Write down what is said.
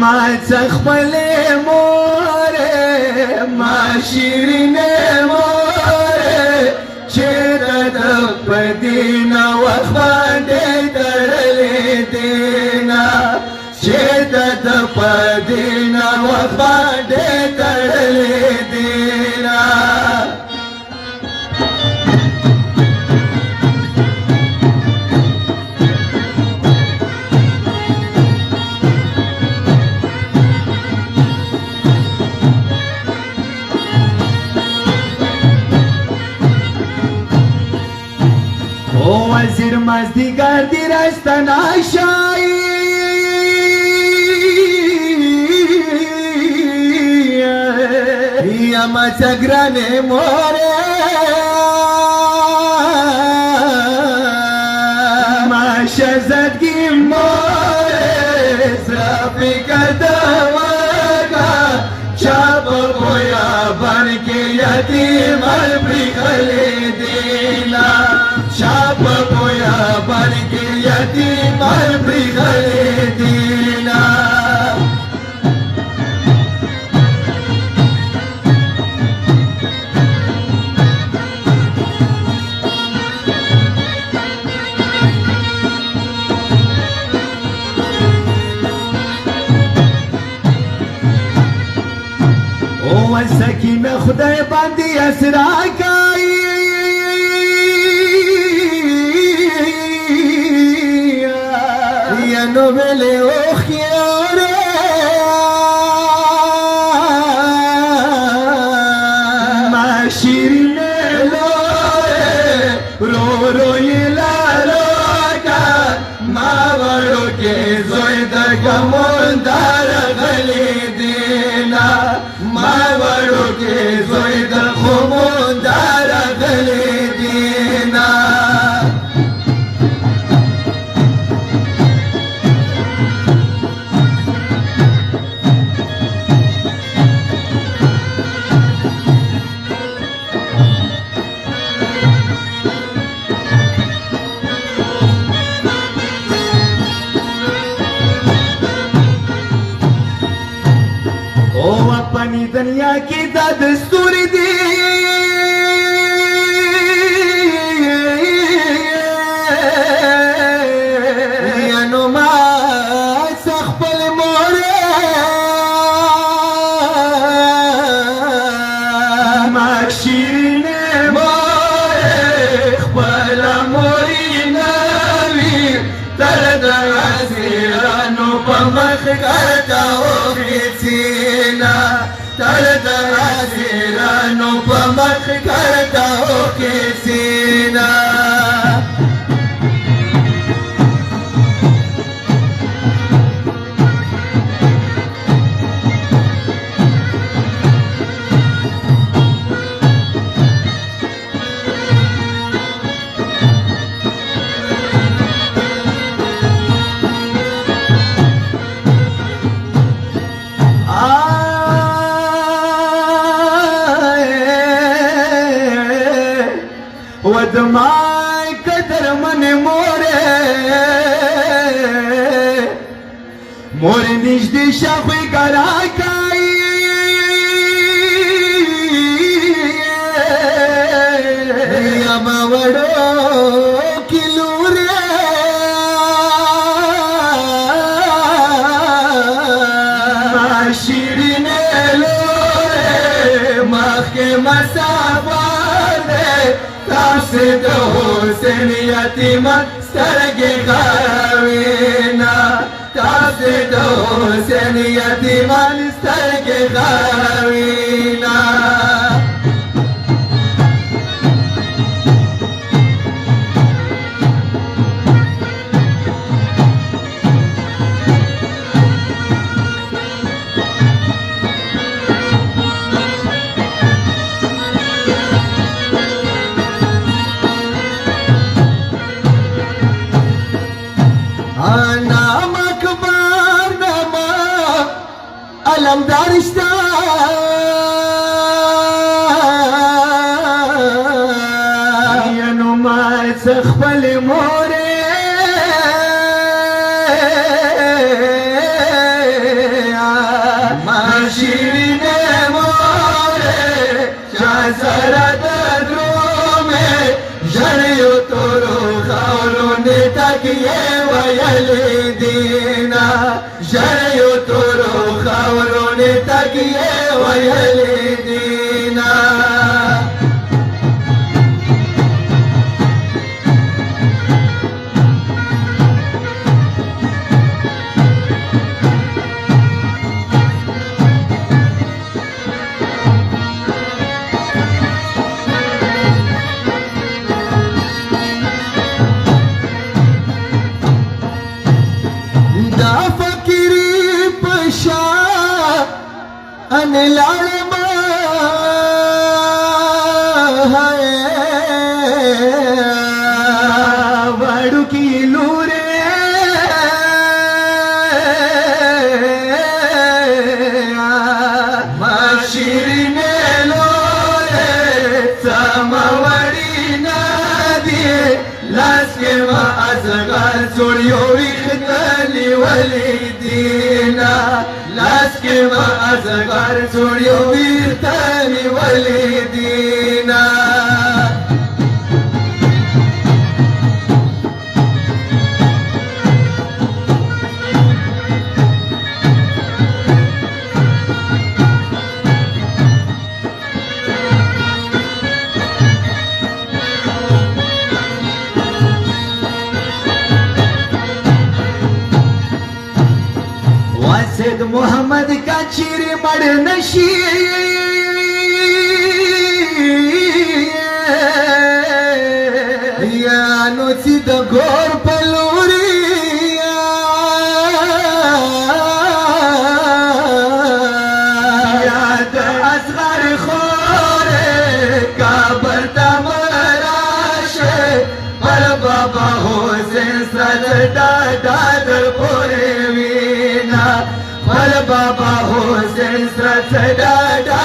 ما تخبل موري ما شيرين موري شيرة بدينا وخبادي ترلي دينا شيرة بدينا وخبادي ترلي دينا وزیر مازدیگر دیر استن عشایی یا ما تگران موره ما شزدگی موره صافی کردوگا شاب بویا بانکی یتیم البری خلیدینا شاب بویا بانکی یتیم البری خلیدینا او سکینه خدای باندې اسرا کوي یا نو ویلې او خياره ما شیرینه لوره رو رو یلالوکا ما ورو کې زوی د ګمون دار غلي دینا ما ورو کې زوی د خومون دار غلي دینا अपनी दुनिया की दस्तूर दी नुमा सखपल मोरे माशीने मोरे खपल मोरी नवी दर्द हसीरानो पमख करता हो सीना दर्द हसीरानो पमख करता हो के सीना ودماء قدر من موره موره نجدی شاخوی گراکایی یا باورو کلوره ما شیرین لوره مخ مسافره تاسد حسین یتیمت سترگی غاوینا تاسد حسین یتیمت سترگی غاوینا نام اکبر نام علمدار اشتا یا نماز خپل موره ماشین موره شازرد درومه جریو تورو خورون تکیه ویلی دینا جریو تورو خورون تکیه ویلی دینا ان لالما वाड़ू की लूरे माशीरने लोरे समवड़ी नदी लास के मा असगार छोड़ियो विखतली वली दीना लास के मा असगार छोड़ियो विखतली वली दीना वासिद मोहम्मद का चीर मर नशी या नोसिद घोर पलूरी याद असगर खोरे काबर तमराशे पर बाबा हुसैन सद दादर पोरे वीना पर बाबा हुसैन सद दादा